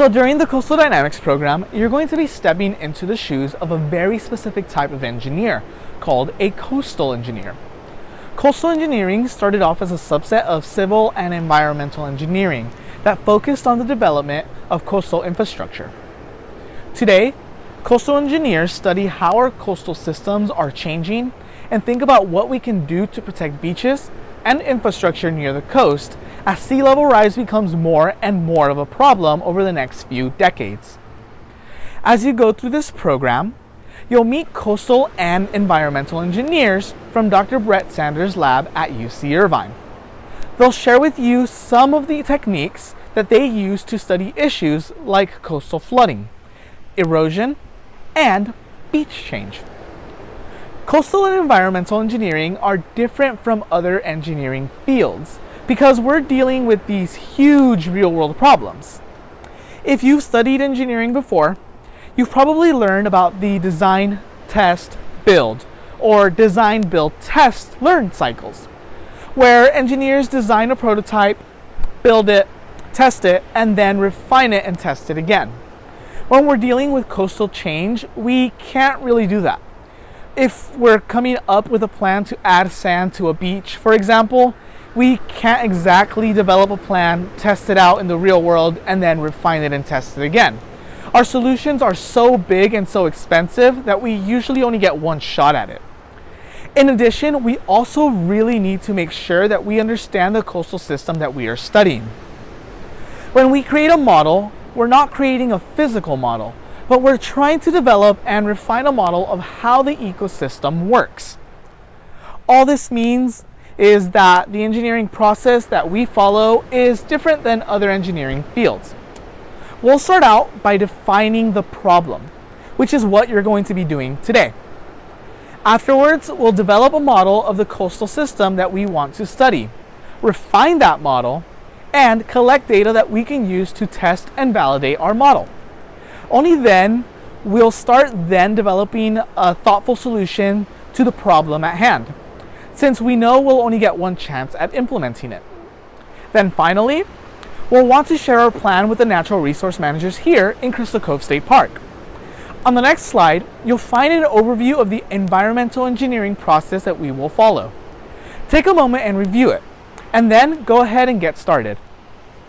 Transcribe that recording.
So during the Coastal Dynamics program, you're going to be stepping into the shoes of a very specific type of engineer called a coastal engineer. Coastal engineering started off as a subset of civil and environmental engineering that focused on the development of coastal infrastructure. Today, coastal engineers study how our coastal systems are changing and think about what we can do to protect beaches and infrastructure near the coast as sea level rise becomes more and more of a problem over the next few decades. As you go through this program, you'll meet coastal and environmental engineers from Dr. Brett Sanders' lab at UC Irvine. They'll share with you some of the techniques that they use to study issues like coastal flooding, erosion, and beach change. Coastal and environmental engineering are different from other engineering fields because we're dealing with these huge real-world problems. If you've studied engineering before, you've probably learned about the design, test, build, or design, build, test, learn cycles, where engineers design a prototype, build it, test it, and then refine it and test it again. When we're dealing with coastal change, we can't really do that. If we're coming up with a plan to add sand to a beach, for example, we can't exactly develop a plan, test it out in the real world, and then refine it and test it again. Our solutions are so big and so expensive that we usually only get one shot at it. In addition, we also really need to make sure that we understand the coastal system that we are studying. When we create a model, we're not creating a physical model, but we're trying to develop and refine a model of how the ecosystem works. All this means is that the engineering process that we follow is different than other engineering fields. We'll start out by defining the problem, which is what you're going to be doing today. Afterwards, we'll develop a model of the coastal system that we want to study, refine that model, and collect data that we can use to test and validate our model. Only then, we'll start then developing a thoughtful solution to the problem at hand, since we know we'll only get one chance at implementing it. Then finally, we'll want to share our plan with the natural resource managers here in Crystal Cove State Park. On the next slide, you'll find an overview of the environmental engineering process that we will follow. Take a moment and review it, and then go ahead and get started.